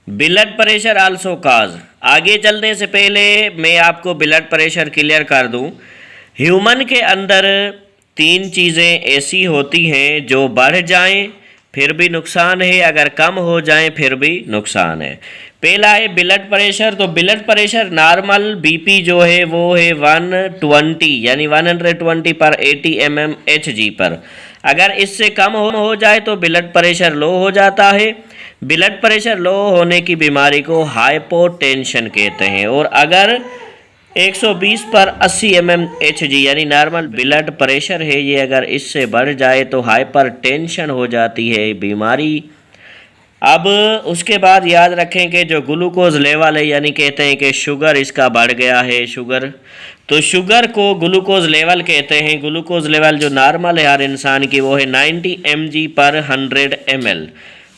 Blood pressure also काज। आगे चलने से पहले मैं आपको ब्लड प्रेशर क्लियर कर दूं। ह्यूमन के अंदर तीन चीज़ें ऐसी होती हैं जो बढ़ जाएं फिर भी नुकसान है, अगर कम हो जाएं फिर भी नुकसान है। पहला है ब्लड प्रेशर। तो ब्लड प्रेशर नॉर्मल बीपी जो है वो है 120 यानी 120 पर 80 mmHg पर। अगर इससे कम हो जाए तो ब्लड प्रेशर लो हो जाता है। ब्लड प्रेशर लो होने की बीमारी को हाइपोटेंशन कहते हैं। और अगर 120 पर 80 mmHg यानी नॉर्मल ब्लड प्रेशर है, ये अगर इससे बढ़ जाए तो हाइपरटेंशन हो जाती है बीमारी। अब उसके बाद याद रखें कि जो ग्लूकोज लेवल है, यानी कहते हैं कि शुगर इसका बढ़ गया है शुगर, तो शुगर को ग्लूकोज लेवल कहते हैं। ग्लूकोज लेवल जो नॉर्मल है हर इंसान की वो है 90 mg पर 100 ml।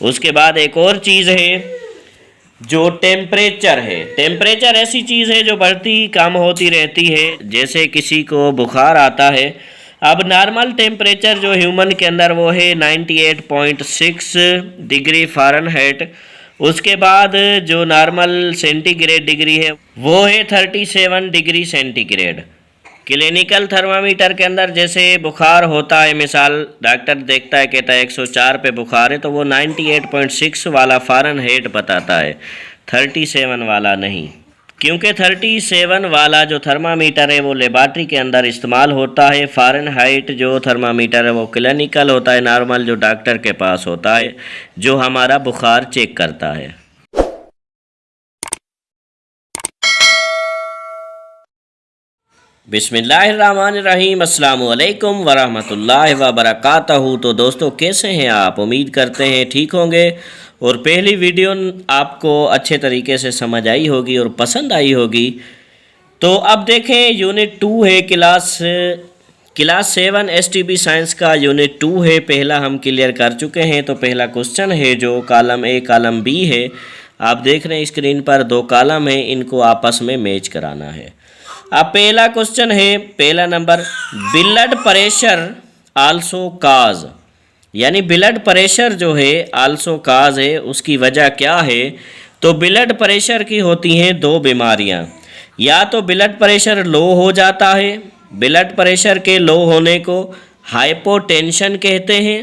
उसके बाद एक और चीज़ है जो टेम्परेचर है। टेम्परेचर ऐसी चीज़ है जो बढ़ती कम होती रहती है, जैसे किसी को बुखार आता है। अब नॉर्मल टेम्परेचर जो ह्यूमन के अंदर वो है 98.6 डिग्री फ़ारेनहाइट। उसके बाद जो नॉर्मल सेंटीग्रेड डिग्री है वो है 37 डिग्री सेंटीग्रेड। क्लिनिकल थर्मामीटर के अंदर जैसे बुखार होता है, मिसाल डॉक्टर देखता है कहता है 104 पे बुखार है, तो वो 98.6 वाला फ़ारेनहाइट बताता है, 37 वाला नहीं। क्योंकि 37 वाला जो थर्मामीटर है वो लेबॉरेटरी के अंदर इस्तेमाल होता है। फ़ारेनहाइट जो थर्मामीटर है वो क्लिनिकल होता है, नॉर्मल जो डॉक्टर के पास होता है जो हमारा बुखार चेक करता है। बिस्मिल्लाहिर्रहमानिर्रहीम, अस्सलामु अलैकुम वरहमतुल्लाहि वबरकातहू। तो दोस्तों कैसे हैं आप? उम्मीद करते हैं ठीक होंगे और पहली वीडियो आपको अच्छे तरीके से समझ आई होगी और पसंद आई होगी। तो अब देखें यूनिट 2 है, क्लास 7 STB साइंस का यूनिट 2 है। पहला हम क्लियर कर चुके हैं। तो पहला क्वेश्चन है जो कॉलम ए कॉलम बी है, आप देख रहे हैं स्क्रीन पर 2 कॉलम है, इनको आपस में मैच कराना है। अब पहला क्वेश्चन है, पहला नंबर, ब्लड प्रेशर आल्सो काज, यानी ब्लड प्रेशर जो है आल्सो काज है, उसकी वजह क्या है? तो ब्लड प्रेशर की होती हैं 2 बीमारियां। या तो ब्लड प्रेशर लो हो जाता है, ब्लड प्रेशर के लो होने को हाइपोटेंशन कहते हैं।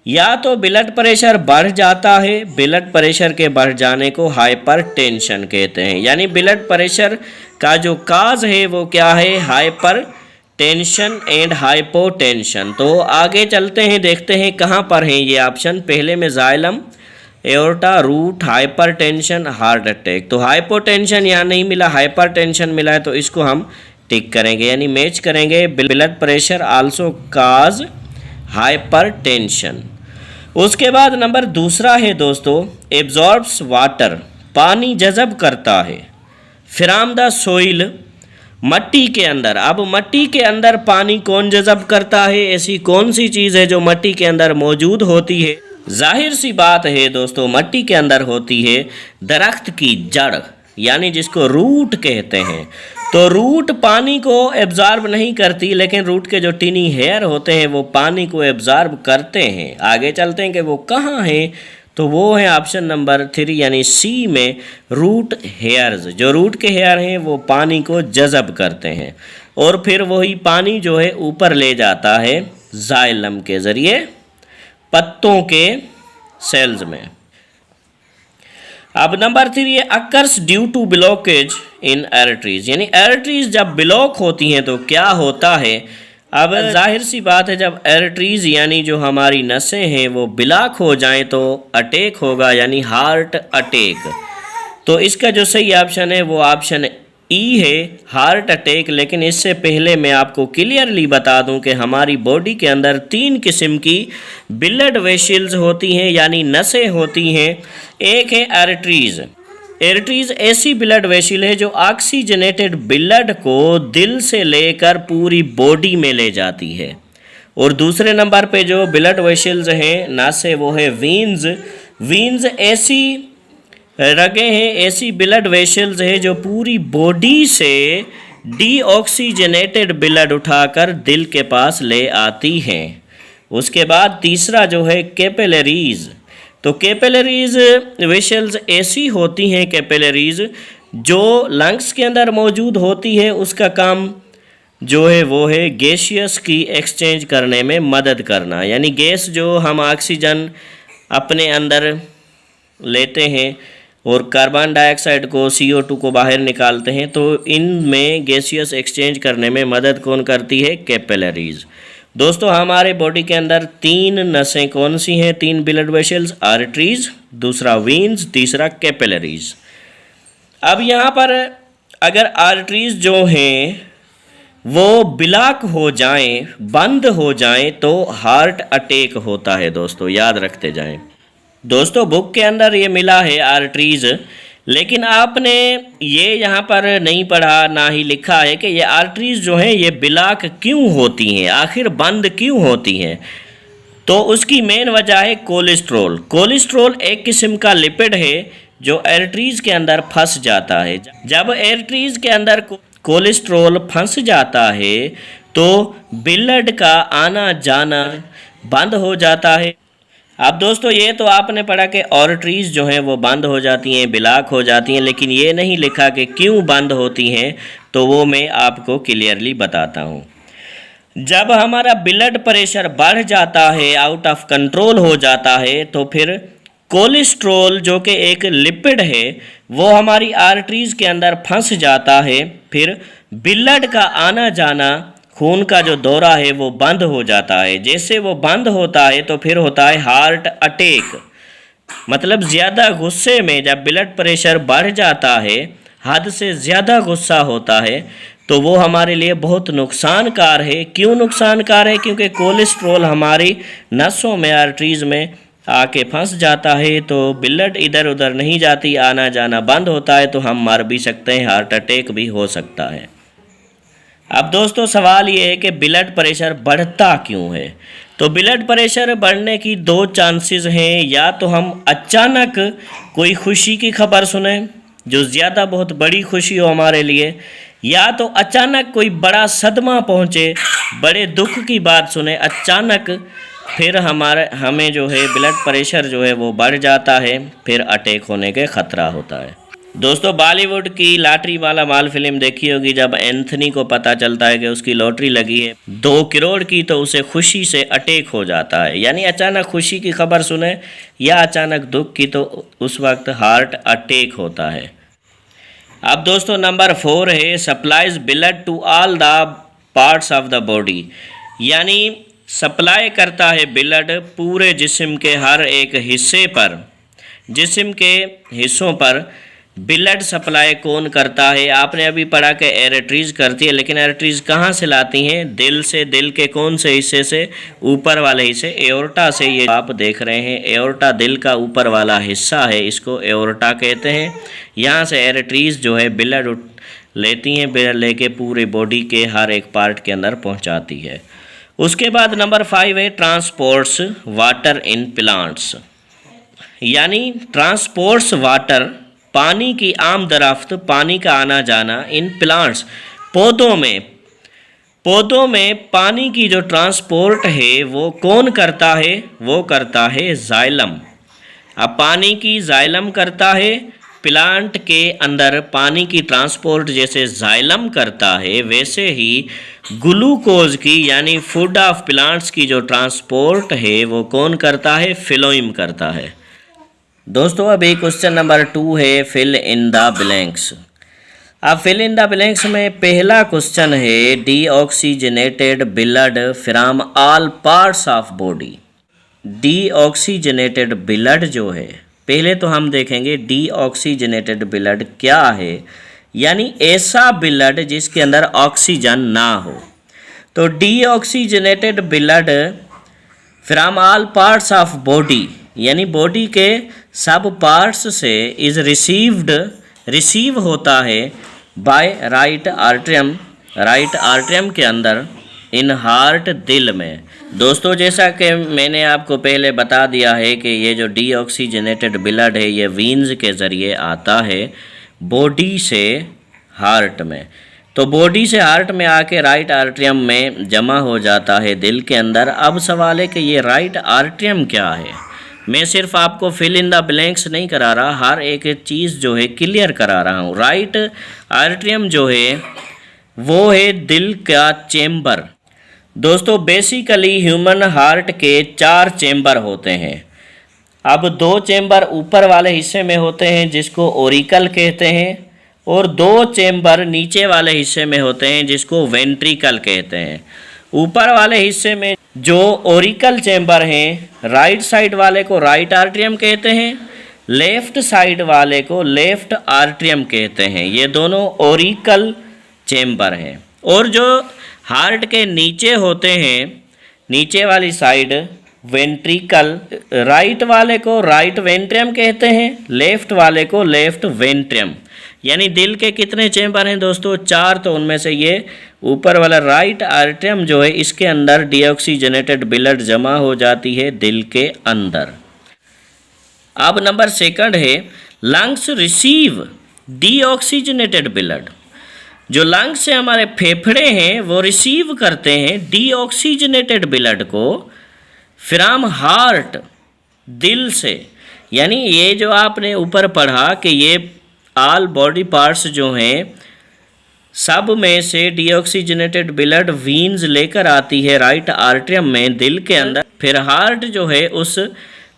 या तो ब्लड प्रेशर बढ़ जाता है, ब्लड प्रेशर के बढ़ जाने को हाइपरटेंशन कहते हैं। यानी ब्लड प्रेशर का जो काज है वो क्या है? Hyper tension and hypotension. तो आगे चलते हैं, देखते हैं कहाँ पर हैं ये ऑप्शन। पहले में xylem, aorta, root, hypertension, heart attack. तो हाइपोटेंशन यहाँ नहीं मिला, हाइपरटेंशन मिला है, तो इसको हम टिक करेंगे यानी मैच करेंगे। ब्लड प्रेशर आल्सो काज हाइपरटेंशन। उसके बाद नंबर दूसरा है दोस्तों, एब्जॉर्ब्स वाटर, पानी जज़ब करता है फ्रॉम द सोइल, मट्टी के अंदर। अब मट्टी के अंदर पानी कौन जज़ब करता है? ऐसी कौन सी चीज़ है जो मट्टी के अंदर मौजूद होती है? जाहिर सी बात है दोस्तों, मट्टी के अंदर होती है दरख्त की जड़, यानी जिसको रूट कहते हैं। तो रूट पानी को एब्जॉर्ब नहीं करती, लेकिन रूट के जो टिनी हेयर होते हैं वो पानी को एब्जॉर्ब करते हैं। आगे चलते हैं कि वो कहाँ हैं, तो वो है ऑप्शन नंबर 3 यानी सी में, रूट हेयर्स। जो रूट के हेयर हैं वो पानी को जज़ब करते हैं और फिर वही पानी जो है ऊपर ले जाता है जाइलम के ज़रिए पत्तों के सेल्स में। अब नंबर 3 ये occurs due to blockage in arteries, यानी आर्टरीज जब ब्लॉक होती हैं तो क्या होता है? अब जाहिर सी बात है, जब आर्टरीज यानी जो हमारी नसें हैं वो ब्लॉक हो जाएं तो अटैक होगा, यानी हार्ट अटैक। तो इसका जो सही ऑप्शन है वो ऑप्शन ई है, हार्ट अटैक। लेकिन इससे पहले मैं आपको क्लियरली बता दूं कि हमारी बॉडी के अंदर 3 किस्म की ब्लड वेसल्स होती हैं, यानी नसें होती हैं। एक है आर्टरीज। आर्टरीज ऐसी ब्लड वेसल है जो ऑक्सीजनेटेड ब्लड को दिल से लेकर पूरी बॉडी में ले जाती है। और दूसरे नंबर पे जो ब्लड वेसल्स हैं नसें, वो है वीन्स। वीन्स ऐसी रगें हैं, ऐसी ब्लड वेसल्स है जो पूरी बॉडी से डीऑक्सीजनेटेड ब्लड उठाकर दिल के पास ले आती हैं। उसके बाद तीसरा जो है कैपिलरीज। तो कैपिलरीज वेसल्स ऐसी होती हैं, कैपिलरीज जो लंग्स के अंदर मौजूद होती है, उसका काम जो है वो है गैसियस की एक्सचेंज करने में मदद करना। यानी गैस जो हम ऑक्सीजन अपने अंदर लेते हैं और कार्बन डाइऑक्साइड को CO2 को बाहर निकालते हैं, तो इनमें गैसियस एक्सचेंज करने में मदद कौन करती है? कैपिलरीज। दोस्तों हमारे बॉडी के अंदर 3 नसें कौन सी हैं? 3 ब्लड वेसल्स, आर्टरीज, दूसरा वीन्स, तीसरा कैपिलरीज। अब यहाँ पर अगर आर्टरीज जो हैं वो ब्लॉक हो जाएं, बंद हो जाएं, तो हार्ट अटैक होता है। दोस्तों याद रखते जाएं। दोस्तों बुक के अंदर ये मिला है आर्टरीज, लेकिन आपने ये यहाँ पर नहीं पढ़ा, ना ही लिखा है कि ये आर्टरीज जो हैं ये ब्लॉक क्यों होती हैं, आखिर बंद क्यों होती हैं। तो उसकी मेन वजह है कोलेस्ट्रॉल। कोलेस्ट्रॉल एक किस्म का लिपिड है जो आर्टरीज के अंदर फंस जाता है। जब आर्टरीज के अंदर कोलेस्ट्रॉल फंस जाता है तो ब्लड का आना जाना बंद हो जाता है। अब दोस्तों ये तो आपने पढ़ा कि आर्टरीज जो हैं वो बंद हो जाती हैं, ब्लॉक हो जाती हैं, लेकिन ये नहीं लिखा कि क्यों बंद होती हैं, तो वो मैं आपको क्लियरली बताता हूँ। जब हमारा ब्लड प्रेशर बढ़ जाता है, आउट ऑफ कंट्रोल हो जाता है, तो फिर कोलेस्ट्रॉल जो कि एक लिपिड है वो हमारी आर्टरीज के अंदर फंस जाता है। फिर ब्लड का आना जाना, खून का जो दौरा है वो बंद हो जाता है। जैसे वो बंद होता है तो फिर होता है हार्ट अटैक। मतलब ज़्यादा गुस्से में जब ब्लड प्रेशर बढ़ जाता है, हद से ज़्यादा गुस्सा होता है, तो वो हमारे लिए बहुत नुकसानकार है। क्यों नुकसानकार है? क्योंकि कोलेस्ट्रॉल हमारी नसों में, आर्टरीज में आके फंस जाता है, तो ब्लड इधर उधर नहीं जाती, आना जाना बंद होता है, तो हम मर भी सकते हैं, हार्ट अटैक भी हो सकता है। अब दोस्तों सवाल ये है कि ब्लड प्रेशर बढ़ता क्यों है? तो ब्लड प्रेशर बढ़ने की 2 चांसेस हैं। या तो हम अचानक कोई खुशी की खबर सुने जो ज़्यादा बहुत बड़ी खुशी हो हमारे लिए, या तो अचानक कोई बड़ा सदमा पहुँचे, बड़े दुख की बात सुने अचानक, फिर हमें जो है ब्लड प्रेशर जो है वो बढ़ जाता है, फिर अटैक होने के ख़तरा होता है। दोस्तों बॉलीवुड की लॉटरी वाला माल फिल्म देखी होगी, जब एंथनी को पता चलता है कि उसकी लॉटरी लगी है 2 करोड़ की, तो उसे खुशी से अटैक हो जाता है। यानी अचानक खुशी की खबर सुने या अचानक दुख की, तो उस वक्त हार्ट अटैक होता है। अब दोस्तों नंबर 4 है supplies blood to all the parts of the body. यानी सप्लाई करता है ब्लड पूरे जिस्म के हर एक हिस्से पर। जिस्म के हिस्सों पर ब्लड सप्लाई कौन करता है? आपने अभी पढ़ा कि आर्टरीज करती है, लेकिन आर्टरीज कहाँ से लाती हैं? दिल से। दिल के कौन से हिस्से से? ऊपर वाले हिस्से, एओर्टा से। ये आप देख रहे हैं एओर्टा दिल का ऊपर वाला हिस्सा है, इसको एओर्टा कहते हैं। यहाँ से आर्टरीज जो है ब्लड लेती हैं, ब्लड लेके पूरे बॉडी के हर एक पार्ट के अंदर पहुँचाती है। उसके बाद नंबर 5 है ट्रांसपोर्ट्स वाटर इन प्लांट्स। यानी ट्रांसपोर्ट्स वाटर, पानी की आमदरफ्त, पानी का आना जाना इन प्लांट्स, पौधों में पानी की जो ट्रांसपोर्ट है वो कौन करता है? वो करता है जाइलम। अब पानी की जाइलम करता है, प्लांट के अंदर पानी की ट्रांसपोर्ट जैसे जाइलम करता है, वैसे ही ग्लूकोज की यानी फूड ऑफ प्लांट्स की जो ट्रांसपोर्ट है वो कौन करता है? फिलोइम करता है। दोस्तों अभी क्वेश्चन नंबर 2 है फिल इन द ब्लैंक्स। अब फिल इन द ब्लैंक्स में पहला क्वेश्चन है deoxygenated blood from all parts of body. Deoxygenated blood जो है, पहले तो हम देखेंगे डीऑक्सीजनेटेड ब्लड क्या है। यानी ऐसा ब्लड जिसके अंदर ऑक्सीजन ना हो। तो deoxygenated blood from all parts of body, यानी बॉडी के सब पार्ट्स से इज रिसीव होता है by right atrium, right atrium के अंदर, इन हार्ट दिल में। दोस्तों जैसा कि मैंने आपको पहले बता दिया है कि ये जो डीऑक्सीजनेटेड ब्लड है ये वीन्स के ज़रिए आता है बॉडी से हार्ट में। तो बॉडी से हार्ट में आके राइट आर्टरियम में जमा हो जाता है दिल के अंदर। अब सवाल है कि ये राइट आर्टरियम क्या है? मैं सिर्फ आपको फिल इन द ब्लैंक्स नहीं करा रहा, हर एक चीज़ जो है क्लियर करा रहा हूँ। राइट आर्टरियम जो है वो है दिल का चेम्बर। दोस्तों बेसिकली ह्यूमन हार्ट के 4 चेम्बर होते हैं। अब 2 चेम्बर ऊपर वाले हिस्से में होते हैं जिसको ओरिकल कहते हैं, और 2 चेम्बर नीचे वाले हिस्से में होते हैं जिसको वेंट्रिकल कहते हैं। ऊपर वाले हिस्से में जो ओरिकल चेम्बर हैं, राइट साइड वाले को राइट आर्टरियम कहते हैं, लेफ्ट साइड वाले को लेफ्ट आर्टरियम कहते हैं। ये दोनों ओरिकल चेम्बर हैं। और जो हार्ट के नीचे होते हैं, नीचे वाली साइड वेंट्रिकल, राइट वाले को राइट वेंट्रियम कहते हैं, लेफ्ट वाले को लेफ्ट वेंट्रियम। यानी दिल के कितने चेम्बर हैं दोस्तों? 4। तो उनमें से ये ऊपर वाला राइट आर्टरियम जो है इसके अंदर डीऑक्सीजनेटेड ब्लड जमा हो जाती है दिल के अंदर। अब नंबर 2 है लंग्स रिसीव डीऑक्सीजनेटेड ब्लड। जो लंग्स से हमारे फेफड़े हैं वो रिसीव करते हैं डीऑक्सीजनेटेड ब्लड को फ्रॉम हार्ट, दिल से। यानी ये जो आपने ऊपर पढ़ा कि ये ऑल बॉडी पार्ट्स जो हैं सब में से डीऑक्सीजनेटेड ब्लड वीन्स लेकर आती है राइट आर्टरियम में दिल के अंदर, फिर हार्ट जो है उस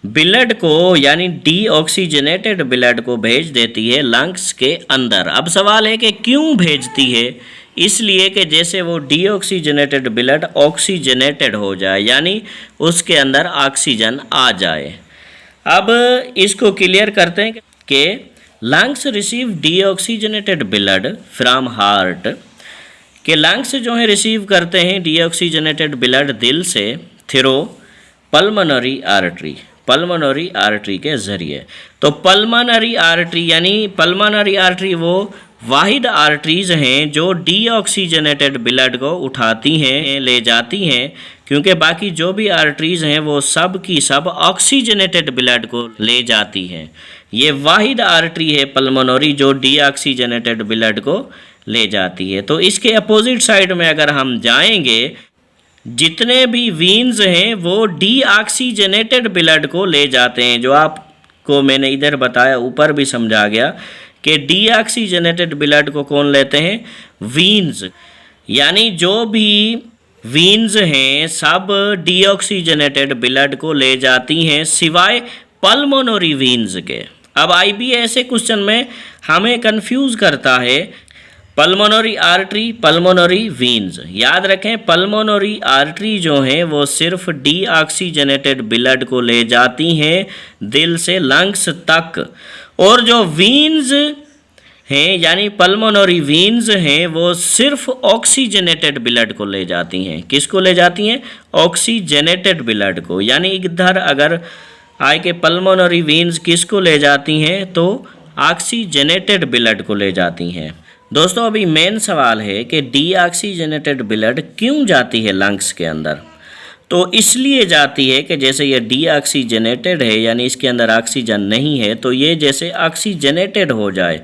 ब्लड को यानी डीऑक्सीजनेटेड ब्लड को भेज देती है लंग्स के अंदर। अब सवाल है कि क्यों भेजती है? इसलिए कि जैसे वो डीऑक्सीजनेटेड ब्लड ऑक्सीजनेटेड हो जाए, यानी उसके अंदर ऑक्सीजन आ जाए। अब इसको क्लियर करते हैं कि lungs receive deoxygenated blood from heart, के लंग्स जो है रिसीव करते हैं डीऑक्सीजनेटेड ब्लड दिल से through pulmonary artery, pulmonary artery के ज़रिए। तो पल्मोनरी आर्टरी यानी पल्मोनरी आर्टरी वो वाहिद आर्टरीज़ हैं जो डीऑक्सीजनेटेड ब्लड को उठाती हैं, ले जाती हैं, क्योंकि बाकी जो भी आर्टरीज़ हैं वो सब की सब ऑक्सीजनेटेड ब्लड को ले जाती हैं। ये वाहिद आर्टरी है पल्मोनरी जो डीऑक्सीजनेटेड ब्लड को ले जाती है। तो इसके अपोजिट साइड में अगर हम जाएंगे, जितने भी वीन्स हैं वो डीऑक्सीजनेटेड ब्लड को ले जाते हैं। जो आपको मैंने इधर बताया, ऊपर भी समझा गया कि डीऑक्सीजनेटेड ब्लड को कौन लेते हैं? वीन्स। यानी जो भी वीन्स हैं सब डीऑक्सीजनेटेड ब्लड को ले जाती हैं सिवाय पल्मोनरी वीन्स के। अब IBA क्वेश्चन में हमें कंफ्यूज करता है पल्मोनरी आर्टरी, पल्मोनरी वीन्स। याद रखें पल्मोनरी आर्टरी जो हैं वो सिर्फ डीऑक्सीजनेटेड ब्लड को ले जाती हैं दिल से लंग्स तक, और जो वीन्स हैं यानी पल्मोनरी वीन्स हैं वो सिर्फ ऑक्सीजनेटेड ब्लड को ले जाती हैं। किसको ले जाती हैं? ऑक्सीजनेटेड ब्लड को। यानी इधर अगर आए के पल्मोनरी वीन्स किसको ले जाती हैं तो ऑक्सीजनेटेड ब्लड को ले जाती हैं। दोस्तों अभी मेन सवाल है कि डीऑक्सीजनेटेड ब्लड क्यों जाती है लंग्स के अंदर? तो इसलिए जाती है कि जैसे ये डीऑक्सीजनेटेड है यानी इसके अंदर ऑक्सीजन नहीं है, तो ये जैसे ऑक्सीजनेटेड हो जाए।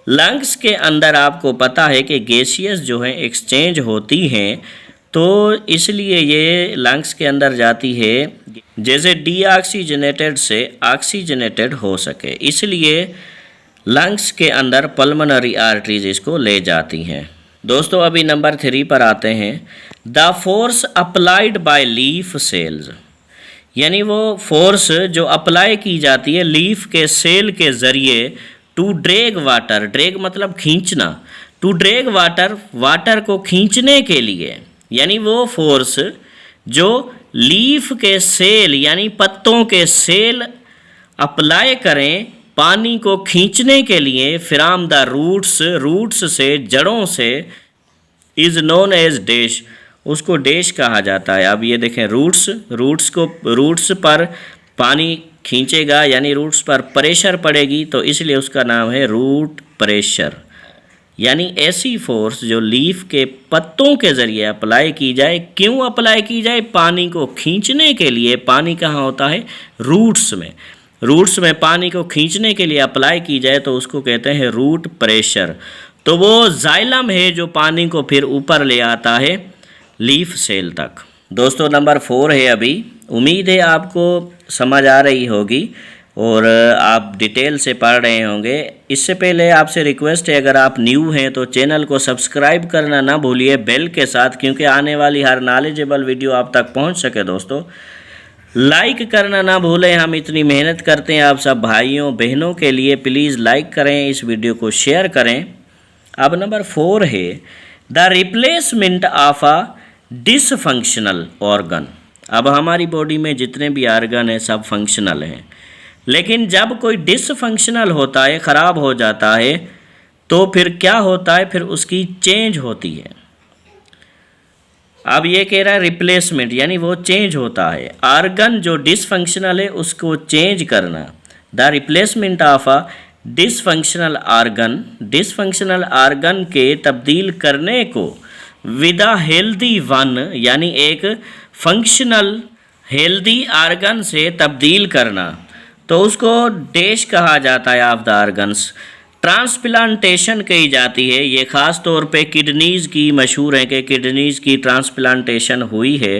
लंग्स के अंदर आपको पता है कि गैसियस जो हैं एक्सचेंज होती हैं, तो इसलिए ये लंग्स के अंदर जाती है जैसे डीऑक्सीजनेटेड से ऑक्सीजनेटेड हो सके। इसलिए लंग्स के अंदर पल्मोनरी आर्टरीज इसको ले जाती हैं। दोस्तों अभी नंबर 3 पर आते हैं। The force applied by leaf cells, यानी वो फोर्स जो अप्लाई की जाती है लीफ के सेल के ज़रिए टू ड्रैग वाटर, ड्रैग मतलब खींचना, टू ड्रैग वाटर, वाटर को खींचने के लिए। यानी वो फोर्स जो लीफ के सेल यानी पत्तों के सेल अप्लाई करें पानी को खींचने के लिए फ्रॉम द रूट्स, रूट्स से, जड़ों से, इज़ नोन एज डैश, उसको डैश कहा जाता है। अब ये देखें रूट्स, रूट्स पर पानी खींचेगा यानी रूट्स पर प्रेशर पड़ेगी, तो इसलिए उसका नाम है रूट प्रेशर। यानी ऐसी फोर्स जो लीफ के पत्तों के ज़रिए अप्लाई की जाए। क्यों अप्लाई की जाए? पानी को खींचने के लिए। पानी कहाँ होता है? रूट्स में। रूट्स में पानी को खींचने के लिए अप्लाई की जाए तो उसको कहते हैं रूट प्रेशर। तो वो जाइलम है जो पानी को फिर ऊपर ले आता है लीफ सेल तक। दोस्तों नंबर 4 है अभी। उम्मीद है आपको समझ आ रही होगी और आप डिटेल से पढ़ रहे होंगे। इससे पहले आपसे रिक्वेस्ट है, अगर आप न्यू हैं तो चैनल को सब्सक्राइब करना ना भूलिए बेल के साथ, क्योंकि आने वाली हर नॉलेजेबल वीडियो आप तक पहुंच सके। दोस्तों लाइक करना ना भूलें, हम इतनी मेहनत करते हैं आप सब भाइयों बहनों के लिए, प्लीज़ लाइक करें, इस वीडियो को शेयर करें। अब नंबर 4 है the replacement of a dysfunctional organ. अब हमारी बॉडी में जितने भी ऑर्गन हैं सब फंक्शनल हैं, लेकिन जब कोई डिसफंक्शनल होता है, ख़राब हो जाता है, तो फिर क्या होता है, फिर उसकी चेंज होती है। अब ये कह रहा है रिप्लेसमेंट, यानी वो चेंज होता है। ऑर्गन जो डिसफंक्शनल है उसको चेंज करना। The replacement of a dysfunctional organ, dysfunctional organ के तब्दील करने को विद अ हेल्दी वन, यानी एक फंक्शनल हेल्दी ऑर्गन से तब्दील करना, तो उसको डैश कहा जाता है ऑफ द ऑर्गन्स। ट्रांसप्लांटेशन कही जाती है। ये ख़ास तौर पे किडनीज़ की मशहूर है कि किडनीज़ की ट्रांसप्लांटेशन हुई है।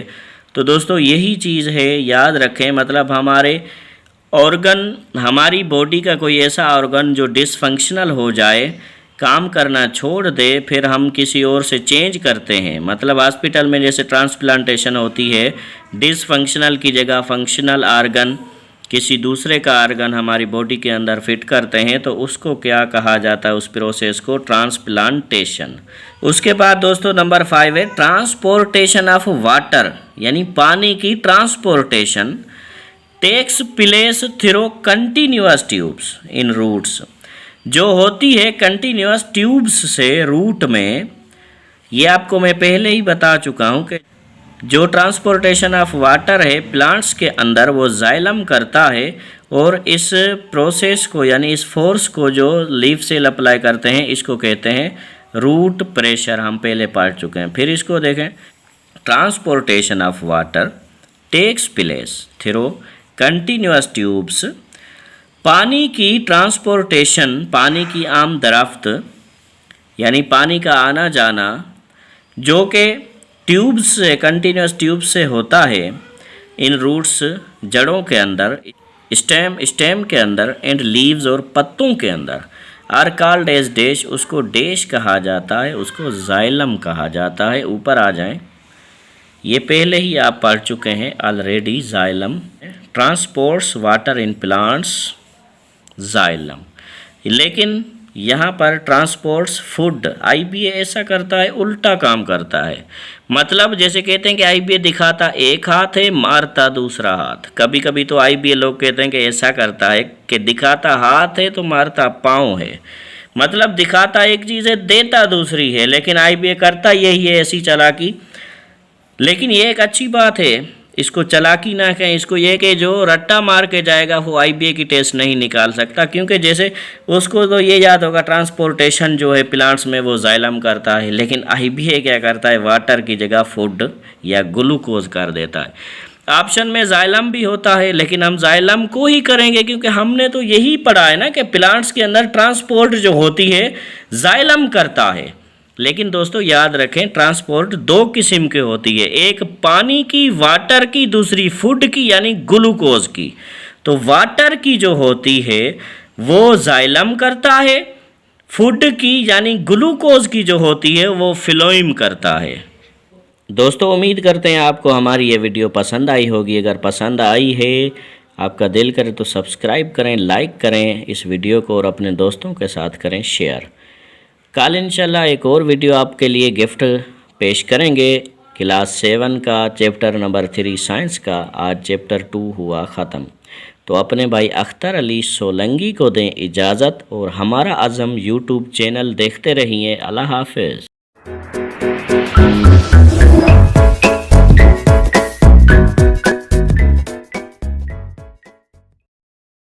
तो दोस्तों यही चीज़ है, याद रखें, मतलब हमारे ऑर्गन, हमारी बॉडी का कोई ऐसा ऑर्गन जो डिसफंक्शनल हो जाए, काम करना छोड़ दे, फिर हम किसी और से चेंज करते हैं। मतलब हॉस्पिटल में जैसे ट्रांसप्लांटेशन होती है, डिसफंक्शनल की जगह फंक्शनल ऑर्गन, किसी दूसरे का ऑर्गन हमारी बॉडी के अंदर फिट करते हैं, तो उसको क्या कहा जाता है, उस प्रोसेस को ट्रांसप्लांटेशन। उसके बाद दोस्तों नंबर 5 है ट्रांसपोर्टेशन ऑफ वाटर, यानी पानी की transportation takes place through continuous tubes in roots, जो होती है कंटिन्यूअस ट्यूब्स से रूट में। ये आपको मैं पहले ही बता चुका हूँ कि जो ट्रांसपोर्टेशन ऑफ वाटर है प्लांट्स के अंदर वो जाइलम करता है, और इस प्रोसेस को, यानी इस फोर्स को जो लीफ सेल अप्लाई करते हैं, इसको कहते हैं रूट प्रेशर। हम पहले पढ़ चुके हैं। फिर इसको देखें, transportation of water takes place through continuous tubes. पानी की ट्रांसपोर्टेशन, पानी की आमदरफ्त, यानी पानी का आना जाना, जो कि ट्यूब्स से, कंटिन्यूस ट्यूब्स से होता है इन रूट्स, जड़ों के अंदर, स्टेम के अंदर, एंड लीव्स और पत्तों के अंदर, आर कॉल्ड एज डैश, उसको डैश कहा जाता है, उसको जाइलम कहा जाता है। ऊपर आ जाएं, ये पहले ही आप पढ़ चुके हैं already. Xylem transports water in plants, xylem. लेकिन यहाँ पर ट्रांसपोर्ट्स फूड, आईबीए ऐसा करता है, उल्टा काम करता है। मतलब जैसे कहते हैं कि आईबीए दिखाता एक हाथ है, मारता दूसरा हाथ। कभी कभी तो आईबीए लोग कहते हैं कि ऐसा करता है कि दिखाता हाथ है तो मारता पाँव है। मतलब दिखाता एक चीज़ है, देता दूसरी है, लेकिन आईबीए करता यही है, ऐसी चालाकी। लेकिन ये एक अच्छी बात है, इसको चालाकी ना कहें, इसको ये कि जो रट्टा मार के जाएगा वो आईबीए की टेस्ट नहीं निकाल सकता, क्योंकि जैसे उसको तो ये याद होगा ट्रांसपोर्टेशन जो है प्लांट्स में वो जाइलम करता है, लेकिन आईबीए क्या करता है, वाटर की जगह फूड या ग्लूकोज कर देता है। ऑप्शन में जाइलम भी होता है, लेकिन हम जाइलम को ही करेंगे, क्योंकि हमने तो यही पढ़ा है ना कि प्लांट्स के अंदर ट्रांसपोर्ट जो होती है जाइलम करता है। लेकिन दोस्तों याद रखें, ट्रांसपोर्ट 2 किस्म की होती है, एक पानी की, वाटर की, दूसरी फूड की, यानी ग्लूकोज की। तो वाटर की जो होती है वो जाइलम करता है, फूड की यानी ग्लूकोज की जो होती है वो फिलोइम करता है। दोस्तों उम्मीद करते हैं आपको हमारी ये वीडियो पसंद आई होगी। अगर पसंद आई है, आपका दिल करे तो सब्सक्राइब करें, लाइक करें इस वीडियो को, और अपने दोस्तों के साथ करें शेयर। कल इंशाल्लाह एक और वीडियो आपके लिए गिफ्ट पेश करेंगे, क्लास 7 का चैप्टर नंबर 3 साइंस का। आज चैप्टर 2 हुआ ख़त्म। तो अपने भाई अख्तर अली सोलंगी को दें इजाज़त, और हमारा आज़म यूट्यूब चैनल देखते रहिए। अल्लाह हाफ़िज़।